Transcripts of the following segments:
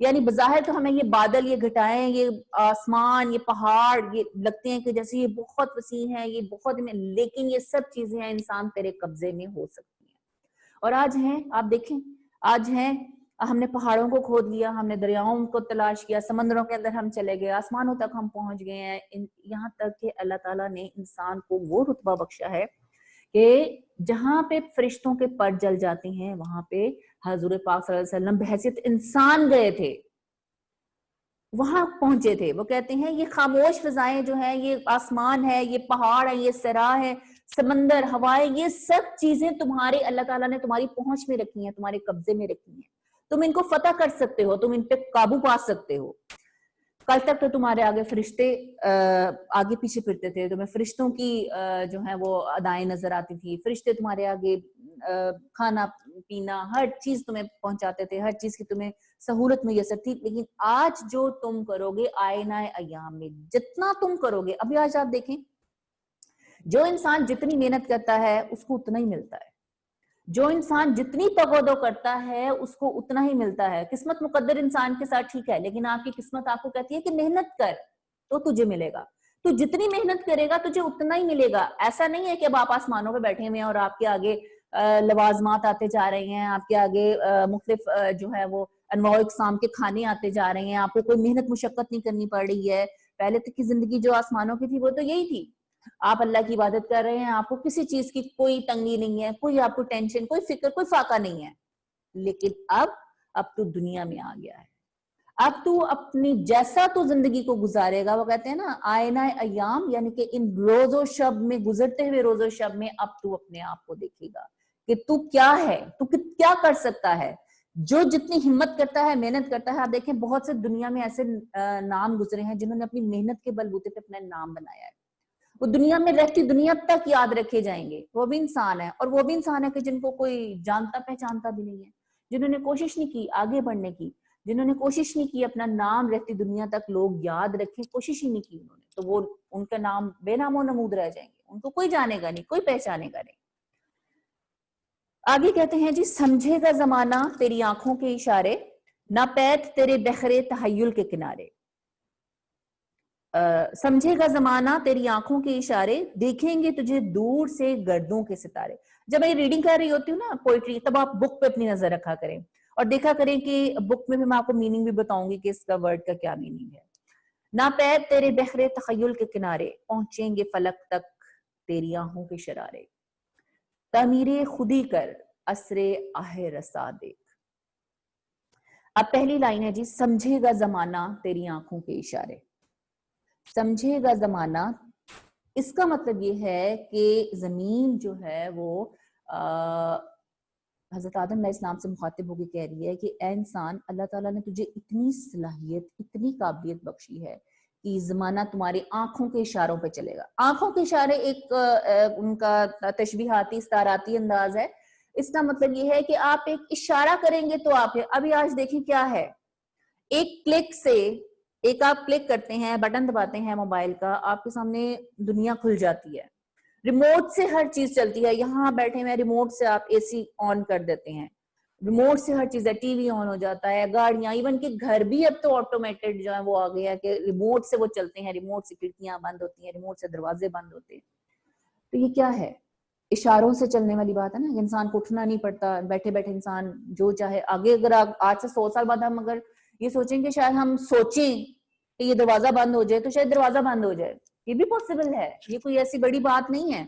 یعنی بظاہر تو ہمیں یہ بادل، یہ گھٹائیں، یہ آسمان، یہ پہاڑ، یہ لگتے ہیں کہ جیسے یہ بہت وسیع ہیں، یہ بہت، لیکن یہ سب چیزیں ہیں انسان تیرے قبضے میں ہو سکتی ہیں. اور آج ہیں، آپ دیکھیں آج ہیں، ہم نے پہاڑوں کو کھود لیا، ہم نے دریاؤں کو تلاش کیا، سمندروں کے اندر ہم چلے گئے، آسمانوں تک ہم پہنچ گئے ہیں، یہاں تک کہ اللہ تعالیٰ نے انسان کو وہ رتبہ بخشا ہے کہ جہاں پہ فرشتوں کے پر جل جاتے ہیں وہاں پہ حضور پاک صلی اللہ علیہ وسلم بحیثیت انسان گئے تھے، وہاں پہنچے تھے. وہ کہتے ہیں یہ خاموش فضائیں جو ہیں، یہ آسمان ہے، یہ پہاڑ ہے، یہ صحرا ہے، سمندر، ہوائیں، یہ سب چیزیں تمہارے اللہ تعالیٰ نے تمہاری پہنچ میں رکھی ہیں، تمہارے قبضے میں رکھی ہیں، تم ان کو فتح کر سکتے ہو، تم ان پہ قابو پا سکتے ہو. کل تک تو تمہارے آگے فرشتے آگے پیچھے پھرتے تھے، تمہیں فرشتوں کی جو ہیں وہ ادائیں نظر آتی تھی، فرشتے تمہارے آگے کھانا پینا ہر چیز تمہیں پہنچاتے تھے، ہر چیز کی تمہیں سہولت میسر تھی. لیکن آج جو تم کرو گے آئینہ ایام میں، جتنا تم کرو گے، ابھی آج آپ دیکھیں جو انسان جتنی محنت کرتا ہے اس کو اتنا ہی ملتا ہے، جو انسان جتنی تغودو کرتا ہے اس کو اتنا ہی ملتا ہے. قسمت مقدر انسان کے ساتھ ٹھیک ہے، لیکن آپ کی قسمت آپ کو کہتی ہے کہ محنت کر تو تجھے ملے گا، تو جتنی محنت کرے گا تجھے اتنا ہی ملے گا. ایسا نہیں ہے کہ اب آپ آسمانوں پہ بیٹھے ہوئے ہیں اور آپ کے آگے لوازمات آتے جا رہے ہیں، آپ کے آگے مختلف جو ہے وہ انواع اقسام کے کھانے آتے جا رہے ہیں، آپ کو کوئی محنت مشقت نہیں کرنی پڑ رہی ہے. پہلے تک کی زندگی جو آسمانوں کی تھی وہ تو یہی تھی، آپ اللہ کی عبادت کر رہے ہیں، آپ کو کسی چیز کی کوئی تنگی نہیں ہے، کوئی آپ کو ٹینشن، کوئی فکر، کوئی فاقہ نہیں ہے. لیکن اب تو دنیا میں آ گیا ہے، اب تو اپنی جیسا تو زندگی کو گزارے گا، وہ کہتے ہیں نا آئینہ ایام، یعنی کہ ان روز و شب میں، گزرتے ہوئے روز و شب میں اب تو اپنے آپ کو دیکھے گا کہ تو کیا ہے، تو کیا کر سکتا ہے. جو جتنی ہمت کرتا ہے، محنت کرتا ہے. آپ دیکھیں بہت سے دنیا میں ایسے نام گزرے ہیں جنہوں نے اپنی محنت کے بلبوتے پہ اپنا نام بنایا ہے، وہ دنیا میں رہتی دنیا تک یاد رکھے جائیں گے. وہ بھی انسان ہے، اور وہ بھی انسان ہے کہ جن کو کوئی جانتا پہچانتا بھی نہیں ہے، جنہوں نے کوشش نہیں کی آگے بڑھنے کی، جنہوں نے کوشش نہیں کی اپنا نام رہتی دنیا تک لوگ یاد رکھیں، کوشش ہی نہیں کی انہوں نے، تو وہ ان کا نام بے نام و نمود رہ جائیں گے، ان کو کوئی جانے گا نہیں، کوئی پہچانے گا نہیں. آگے کہتے ہیں جی سمجھے گا زمانہ تیری آنکھوں کے اشارے، ناپید تیرے بحر تحیل کے کنارے. سمجھے گا زمانہ تیری آنکھوں کے اشارے، دیکھیں گے تجھے دور سے گردوں کے ستارے. جب میں ریڈنگ کر رہی ہوتی ہوں نا پوئٹری، تب آپ بک پہ اپنی نظر رکھا کریں اور دیکھا کریں کہ بک میں بھی میں آپ کو میننگ بھی بتاؤں گی کہ اس کا ورڈ کا کیا میننگ ہے. ناپید تیرے بحر تخیل کے کنارے، پہنچیں گے فلک تک تیری آنکھوں کے شرارے. تعمیر خودی کر عصر آہ رسا دیکھ. اب پہلی لائن ہے جی سمجھے گا زمانہ تیری آنکھوں کے اشارے. سمجھے گا زمانہ، اس کا مطلب یہ ہے کہ زمین جو ہے وہ حضرت آدم علیہ السلام سے مخاطب ہو کے کہہ رہی ہے کہ اے انسان، اللہ تعالیٰ نے تجھے اتنی صلاحیت، اتنی قابلیت بخشی ہے کہ زمانہ تمہاری آنکھوں کے اشاروں پہ چلے گا. آنکھوں کے اشارے ایک ان کا تشبیہاتی استعاراتی انداز ہے. اس کا مطلب یہ ہے کہ آپ ایک اشارہ کریں گے تو آپ، ابھی آج دیکھیں کیا ہے، ایک کلک سے، ایک آپ کلک کرتے ہیں، بٹن دباتے ہیں موبائل کا، آپ کے سامنے دنیا کھل جاتی ہے، ریموٹ سے ہر چیز چلتی ہے. یہاں بیٹھے ہیں ریموٹ سے آپ اے سی آن کر دیتے ہیں، ریموٹ سے ہر چیز ہے، ٹی وی آن ہو جاتا ہے، گاڑیاں، ایون کہ گھر بھی اب تو آٹومیٹڈ جو ہے وہ آ گیا ہے کہ ریموٹ سے وہ چلتے ہیں، ریموٹ سے کھڑکیاں بند ہوتی ہیں، ریموٹ سے دروازے بند ہوتے ہیں. تو یہ کیا ہے؟ اشاروں سے چلنے والی بات ہے نا. انسان کو اٹھنا نہیں پڑتا، بیٹھے بیٹھے انسان جو چاہے. آگے اگر آپ آج سے 100 سال بعد ہم اگر یہ سوچیں کہ شاید ہم سوچیں کہ یہ دروازہ بند ہو جائے تو شاید دروازہ بند ہو جائے، یہ بھی پاسبل ہے، یہ کوئی ایسی بڑی بات نہیں ہے.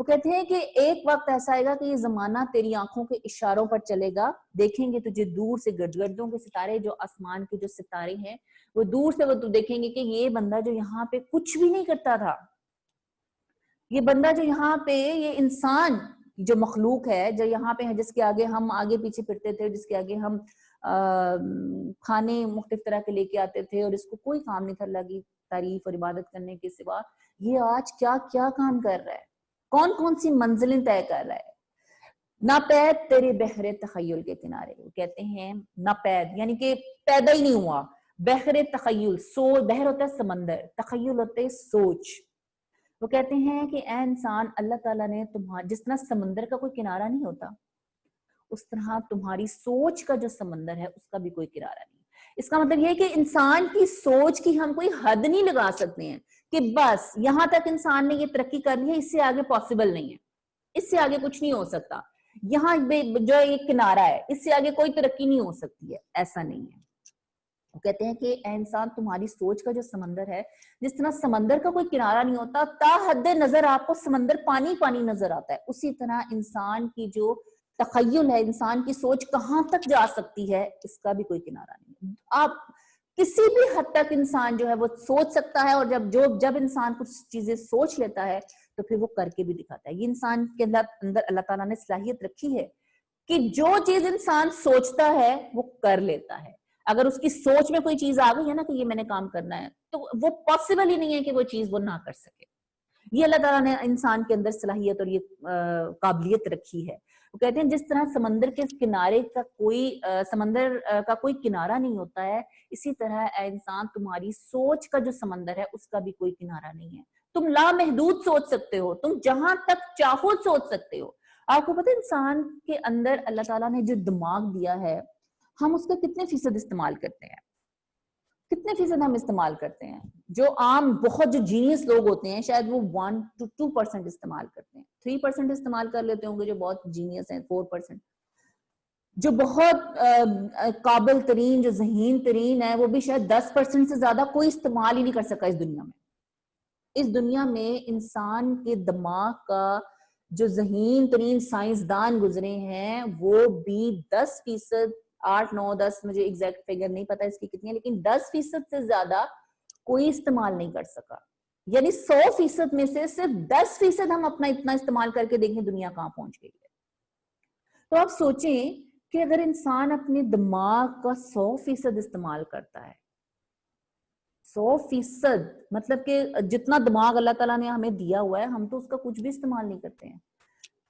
وہ کہتے ہیں کہ ایک وقت ایسا آئے گا کہ یہ زمانہ تیری آنکھوں کے اشاروں پر چلے گا، دیکھیں گے تجھے دور سے گردوں کے ستارے، جو آسمان کے جو ستارے ہیں وہ دور سے وہ تو دیکھیں گے کہ یہ بندہ جو یہاں پہ کچھ بھی نہیں کرتا تھا، یہ بندہ جو یہاں پہ، یہ انسان جو مخلوق ہے جو یہاں پہ ہے، جس کے آگے ہم آگے پیچھے پھرتے تھے، جس کے آگے ہم کھانے مختلف طرح کے لے کے آتے تھے اور اس کو کوئی کام نہیں تھا اللہ کی تعریف اور عبادت کرنے کے سوا، یہ آج کیا کیا کام کر رہا ہے، کون کون سی منزلیں طے کر رہا ہے. ناپید تیرے بحر تخیل کے کنارے. وہ کہتے ہیں ناپید یعنی کہ پیدا ہی نہیں ہوا. بحر تخیل، بحر ہوتا ہے سمندر، تخیل ہوتا ہے سوچ. وہ کہتے ہیں کہ اے انسان، اللہ تعالیٰ نے جس طرح سمندر کا کوئی کنارہ نہیں ہوتا، اس طرح تمہاری سوچ کا جو سمندر ہے اس کا بھی کوئی کنارہ نہیں. اس کا مطلب یہ ہے کہ انسان کی سوچ کی ہم کوئی حد نہیں لگا سکتے ہیں کہ بس یہاں تک انسان نے یہ ترقی کر لی ہے, اس سے آگے پاسبل نہیں ہے, اس سے آگے کچھ نہیں ہو سکتا, یہاں جو ایک کنارہ ہے اس سے آگے کوئی ترقی نہیں ہو سکتی ہے. ایسا نہیں ہے. وہ کہتے ہیں کہ اے انسان, تمہاری سوچ کا جو سمندر ہے, جس طرح سمندر کا کوئی کنارہ نہیں ہوتا, تا حد نظر آپ کو سمندر پانی پانی نظر آتا ہے, اسی طرح انسان کی جو تخیل ہے, انسان کی سوچ کہاں تک جا سکتی ہے, اس کا بھی کوئی کنارہ نہیں ہے. آپ کسی بھی حد تک انسان جو ہے وہ سوچ سکتا ہے, اور جب انسان کچھ چیزیں سوچ لیتا ہے تو پھر وہ کر کے بھی دکھاتا ہے. یہ انسان کے اندر اللہ تعالیٰ نے صلاحیت رکھی ہے کہ جو چیز انسان سوچتا ہے وہ کر لیتا ہے. اگر اس کی سوچ میں کوئی چیز آ گئی ہے نا کہ یہ میں نے کام کرنا ہے, تو وہ پاسبل ہی نہیں ہے کہ وہ چیز وہ نہ کر سکے. یہ اللہ تعالیٰ نے انسان کے اندر صلاحیت اور یہ قابلیت رکھی ہے. وہ کہتے ہیں جس طرح سمندر کے کنارے کا سمندر کا کوئی کنارہ نہیں ہوتا ہے, اسی طرح اے انسان تمہاری سوچ کا جو سمندر ہے اس کا بھی کوئی کنارہ نہیں ہے. تم لامحدود سوچ سکتے ہو, تم جہاں تک چاہو سوچ سکتے ہو. آپ کو پتہ ہے انسان کے اندر اللہ تعالیٰ نے جو دماغ دیا ہے, ہم اس کا کتنے فیصد استعمال کرتے ہیں؟ کتنے فیصد ہم استعمال کرتے ہیں؟ جو عام بہت جو جینیس لوگ ہوتے ہیں شاید وہ 1 to 2% استعمال کرتے ہیں, 3% استعمال کر لیتے ہوں گے جو بہت جینیس ہیں, 4%. جو بہت قابل ترین, جو ذہین ترین ہے, وہ بھی شاید 10% سے زیادہ کوئی استعمال ہی نہیں کر سکا اس دنیا میں. اس دنیا میں انسان کے دماغ کا جو ذہین ترین سائنسدان گزرے ہیں وہ بھی 10%, 8, 9, 10, مجھے ایگزیکٹ فگر نہیں پتا اس کی کتنی ہے, لیکن 10% سے زیادہ کوئی استعمال نہیں کر سکا. یعنی 100% میں سے صرف 10% ہم اپنا اتنا استعمال کر کے دیکھیں دنیا کہاں پہنچ گئی ہے. تو آپ سوچیں کہ اگر انسان اپنے دماغ کا 100% استعمال کرتا ہے, 100%, مطلب کہ جتنا دماغ اللہ تعالیٰ نے ہمیں دیا ہوا ہے ہم تو اس کا کچھ بھی استعمال نہیں کرتے ہیں.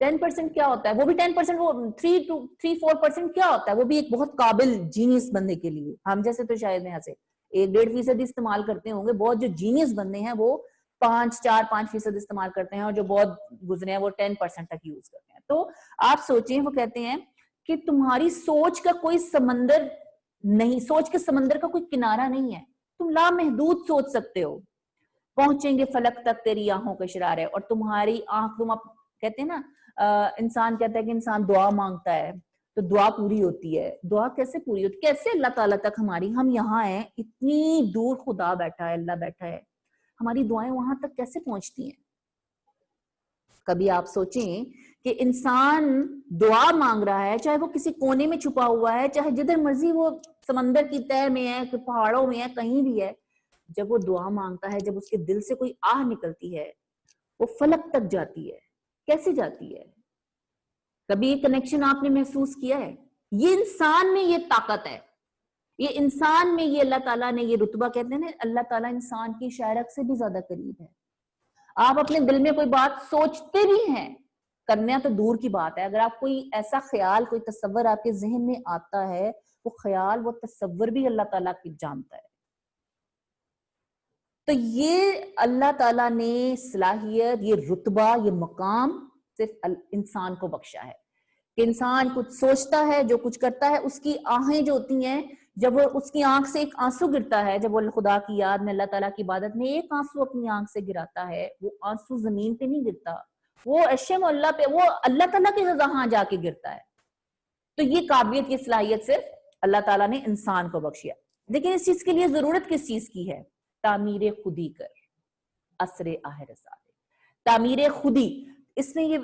10% کیا ہوتا ہے, وہ بھی 10%, وہ 3-4% کیا ہوتا ہے, وہ بھی ایک بہت قابل جینیس بننے کے لیے. ہم جیسے تو شاید یہاں سے 1-1.5% استعمال کرتے ہوں گے, بہت جو جینیس بننے ہیں وہ 4-5% استعمال کرتے ہیں, اور جو بہت گزرے ہیں وہ 10% تک یوز کرتے ہیں. تو آپ سوچیں, وہ کہتے ہیں کہ تمہاری سوچ کا کوئی سمندر نہیں, سوچ کے سمندر کا کوئی کنارہ نہیں ہے, تم لامحدود سوچ سکتے ہو. پہنچیں گے فلک تک تیری آنکھوں کے اشارے, اور تمہاری آنکھ, تم کہتے ہیں نا, انسان کہتا ہے کہ انسان دعا مانگتا ہے تو دعا پوری ہوتی ہے. دعا کیسے پوری ہوتی, کیسے اللہ تعالیٰ تک ہماری, ہم یہاں ہیں, اتنی دور خدا بیٹھا ہے, اللہ بیٹھا ہے, ہماری دعائیں وہاں تک کیسے پہنچتی ہیں؟ کبھی آپ سوچیں کہ انسان دعا مانگ رہا ہے, چاہے وہ کسی کونے میں چھپا ہوا ہے, چاہے جدھر مرضی وہ سمندر کی تہہ میں ہے, پہاڑوں میں ہے, کہیں بھی ہے, جب وہ دعا مانگتا ہے, جب اس کے دل سے کوئی آہ نکلتی ہے, وہ فلک تک جاتی ہے. کیسے جاتی ہے؟ کبھی یہ کنیکشن آپ نے محسوس کیا ہے؟ یہ انسان میں یہ طاقت ہے, یہ انسان میں یہ اللہ تعالیٰ نے یہ رتبہ, کہتے ہیں نا اللہ تعالیٰ انسان کی شاعرک سے بھی زیادہ قریب ہے. آپ اپنے دل میں کوئی بات سوچتے بھی ہیں, کرنا تو دور کی بات ہے, اگر آپ کوئی ایسا خیال, کوئی تصور آپ کے ذہن میں آتا ہے, وہ خیال, وہ تصور بھی اللہ تعالیٰ کی جانتا ہے. تو یہ اللہ تعالیٰ نے صلاحیت, یہ رتبہ, یہ مقام صرف انسان کو بخشا ہے کہ انسان کچھ سوچتا ہے, جو کچھ کرتا ہے, اس کی آہیں جو ہوتی ہیں, جب وہ اس کی آنکھ سے ایک آنسو گرتا ہے, جب وہ خدا کی یاد میں, اللہ تعالیٰ کی عبادت میں ایک آنسو اپنی آنکھ سے گراتا ہے, وہ آنسو زمین پہ نہیں گرتا, وہ عرش مولا پہ, وہ اللہ تعالیٰ کی رضا ہاں جا کے گرتا ہے. تو یہ قابلیت, یہ صلاحیت صرف اللہ تعالیٰ نے انسان کو بخشیا. لیکن اس چیز کے لیے ضرورت کس چیز کی ہے؟ تعمیر خودی کر عصر آہ رسالے. تعمیر خودی, اس میں یہ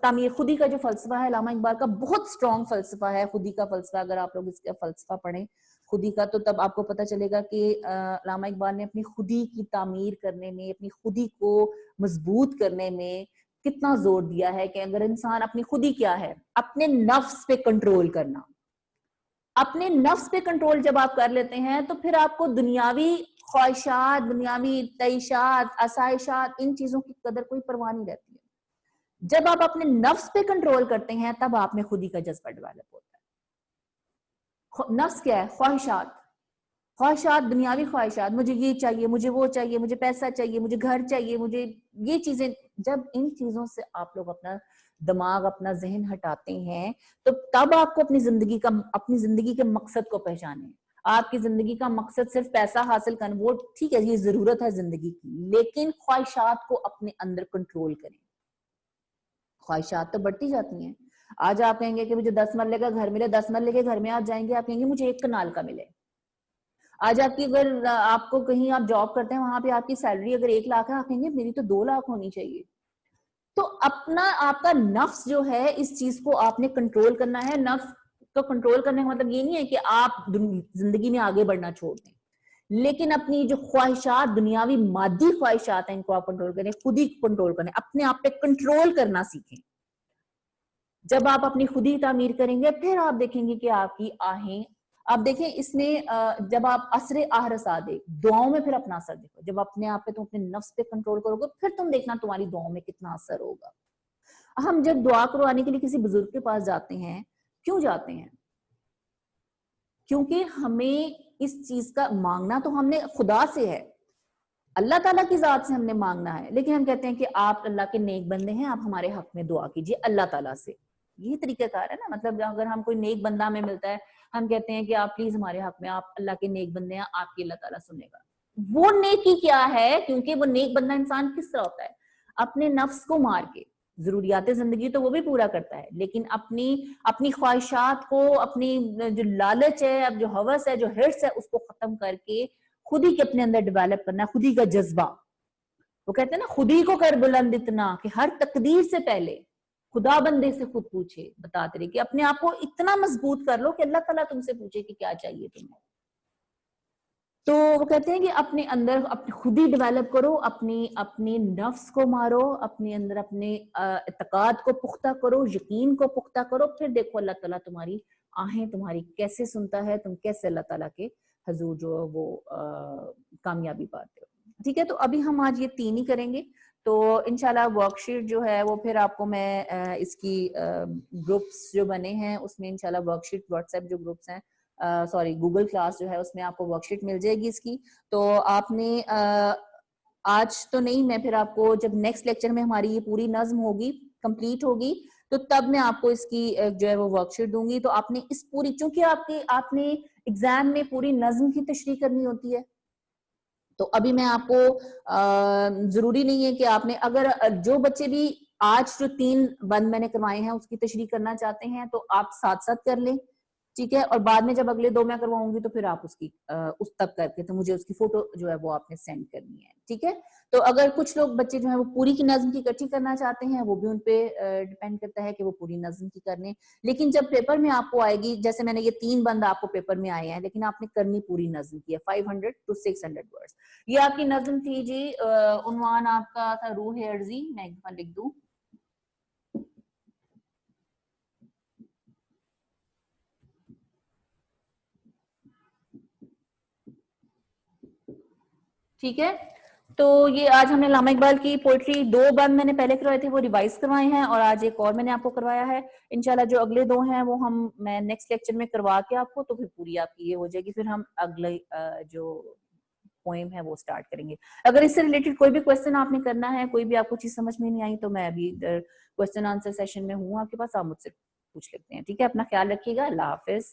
تعمیر خودی کا جو فلسفہ ہے علامہ اقبال کا بہت سٹرونگ فلسفہ ہے. خودی کا فلسفہ, اگر آپ لوگ اس کا فلسفہ پڑھیں خودی کا, تو تب آپ کو پتہ چلے گا کہ علامہ اقبال نے اپنی خودی کی تعمیر کرنے میں, اپنی خودی کو مضبوط کرنے میں کتنا زور دیا ہے کہ اگر انسان اپنی خودی کیا ہے, اپنے نفس پہ کنٹرول کرنا. اپنے نفس پہ کنٹرول جب آپ کر لیتے ہیں تو پھر آپ کو دنیاوی خواہشات, دنیاوی تعیشات, آسائشات, ان چیزوں کی قدر کوئی پرواہ نہیں رہتی ہے. جب آپ اپنے نفس پہ کنٹرول کرتے ہیں تب آپ میں خودی کا جذبہ ڈیولپ ہوتا ہے. نفس کیا ہے؟ خواہشات, خواہشات, دنیاوی خواہشات, مجھے یہ چاہیے, مجھے وہ چاہیے, مجھے پیسہ چاہیے, مجھے گھر چاہیے, مجھے یہ چیزیں. جب ان چیزوں سے آپ لوگ اپنا دماغ, اپنا ذہن ہٹاتے ہیں تو تب آپ کو اپنی زندگی کے مقصد کو پہچانے. آپ کی زندگی کا مقصد صرف پیسہ حاصل کرنا، وہ ٹھیک ہے یہ ضرورت ہے زندگی کی، لیکن خواہشات کو اپنے اندر کنٹرول کریں. خواہشات تو بڑھتی جاتی ہیں. آج آپ کہیں گے کہ مجھے 10 مرلے کا گھر ملے، 10 مرلے کے گھر میں آپ جائیں گے، آپ کہیں گے مجھے 1 کنال کا ملے. آج آپ کی اگر آپ کو کہیں آپ جاب کرتے ہیں وہاں پہ آپ کی سیلری اگر 1 لاکھ ہے، آپ کہیں گے میری تو 2 لاکھ ہونی چاہیے. تو اپنا آپ کا نفس جو ہے اس چیز کو آپ نے کنٹرول کرنا ہے. نفس کو کنٹرول کرنے کا مطلب یہ نہیں ہے کہ آپ زندگی میں آگے بڑھنا چھوڑ دیں، لیکن اپنی جو خواہشات، دنیاوی مادی خواہشات ہیں، ان کو آپ کنٹرول کریں، خود ہی کنٹرول کریں، اپنے آپ پہ کنٹرول کرنا سیکھیں. جب آپ اپنی خود ہی تعمیر کریں گے پھر آپ دیکھیں گے کہ آپ کی آہیں، آپ دیکھیں اس میں جب آپ اثر آہ رسا دے دعاؤں میں، پھر اپنا اثر دیکھو. جب اپنے آپ پہ تم اپنے نفس پہ کنٹرول کرو گے پھر تم دیکھنا تمہاری دعاؤں میں کتنا اثر ہوگا. ہم جب دعا کروانے کے لیے کسی بزرگ کے پاس جاتے ہیں، کیوں جاتے ہیں؟ کیونکہ ہمیں اس چیز کا مانگنا تو ہم نے خدا سے ہے، اللہ تعالیٰ کی ذات سے ہم نے مانگنا ہے، لیکن ہم کہتے ہیں کہ آپ اللہ کے نیک بندے ہیں، آپ ہمارے حق میں دعا کیجئے اللہ تعالیٰ سے. یہ طریقہ کار ہے نا. مطلب اگر ہم کوئی نیک بندہ ہمیں ملتا ہے، ہم کہتے ہیں کہ آپ پلیز ہمارے حق میں، آپ اللہ کے نیک بندے ہیں، آپ کی اللہ تعالیٰ سنے گا. وہ نیکی کیا ہے؟ کیونکہ وہ نیک بندہ انسان کس طرح ہوتا ہے؟ اپنے نفس کو مار کے، ضروریات زندگی تو وہ بھی پورا کرتا ہے، لیکن اپنی خواہشات کو، اپنی جو لالچ ہے، اب جو ہوس ہے، جو ہرس ہے، اس کو ختم کر کے خود ہی کے اپنے اندر ڈیولپ کرنا ہے، خود ہی کا جذبہ. وہ کہتے ہیں نا خود ہی کو کر بلند اتنا کہ ہر تقدیر سے پہلے خدا بندے سے خود پوچھے. بتاتے رہے کہ اپنے آپ کو اتنا مضبوط کر لو کہ اللہ تعالیٰ تم سے پوچھے کہ کیا چاہیے تمہیں. تو وہ کہتے ہیں کہ اپنے اندر خود ہی ڈیولپ کرو، اپنے نفس کو مارو، اپنے اندر اپنے اعتقاد کو پختہ کرو، یقین کو پختہ کرو، پھر دیکھو اللہ تعالیٰ تمہاری آہیں تمہاری کیسے سنتا ہے، تم کیسے اللہ تعالیٰ کے حضور جو وہ کامیابی پاتے ہو. ٹھیک ہے، تو ابھی ہم آج یہ 3 ہی کریں گے. تو انشاءاللہ ورک شیٹ جو ہے وہ پھر آپ کو میں اس کی گروپس جو بنے ہیں اس میں انشاءاللہ ورک شیٹ، واٹس ایپ جو گروپس ہیں، سوری گوگل کلاس جو ہے اس میں آپ کو ورک شیٹ مل جائے گی اس کی. تو آپ نے آج تو نہیں، میں پھر آپ کو جب نیکسٹ لیکچر میں ہماری یہ پوری نظم ہوگی، کمپلیٹ ہوگی، تو تب میں آپ کو اس کی جو ہے وہ ورک شیٹ دوں گی. تو آپ نے اس پوری، چونکہ آپ نے ایگزام میں پوری نظم کی تشریح کرنی ہوتی ہے، تو ابھی میں آپ کو ضروری نہیں ہے کہ آپ نے، اگر جو بچے بھی آج جو 3 بند میں نے کروائے ہیں اس کی تشریح کرنا چاہتے ہیں تو آپ ساتھ ساتھ کر لیں. ٹھیک ہے، اور بعد میں جب اگلے 2 میں کرواؤں گی تو پھر آپ اس تب کر کے تو مجھے اس کی فوٹو جو ہے وہ آپ نے سینڈ کرنی ہے. ٹھیک ہے، تو اگر کچھ لوگ بچے جو ہیں وہ پوری کی نظم کی اکٹھی کرنا چاہتے ہیں، وہ بھی ان پہ ڈیپینڈ کرتا ہے کہ وہ پوری نظم کی کر لیں. لیکن جب پیپر میں آپ کو آئے گی، جیسے میں نے یہ 3 بند آپ کو پیپر میں آئے ہیں، لیکن آپ نے کرنی پوری نظم کی ہے 500 to 600 ورڈز. یہ آپ کی نظم تھی جی. عنوان آپ کا تھا روح عرضی. میں ایک دفعہ لکھ دوں. ٹھیک ہے، تو یہ آج ہم نے علامہ اقبال کی پوئٹری 2 بند میں نے پہلے کروائے تھے، وہ ریوائز کروائے ہیں، اور آج ایک اور میں نے آپ کو کروایا ہے. انشاءاللہ جو اگلے 2 ہیں وہ میں نیکسٹ لیکچر میں کروا کے آپ کو، تو پھر پوری آپ کی یہ ہو جائے گی. پھر ہم اگلے جو پوئم ہے وہ سٹارٹ کریں گے. اگر اس سے ریلیٹڈ کوئی بھی کوسچن آپ نے کرنا ہے، کوئی بھی آپ کو چیز سمجھ میں نہیں آئی، تو میں ابھی کوسچن آنسر سیشن میں ہوں آپ کے پاس، آپ مجھ سے پوچھ لیتے ہیں. ٹھیک ہے، اپنا خیال رکھیے گا. اللہ حافظ.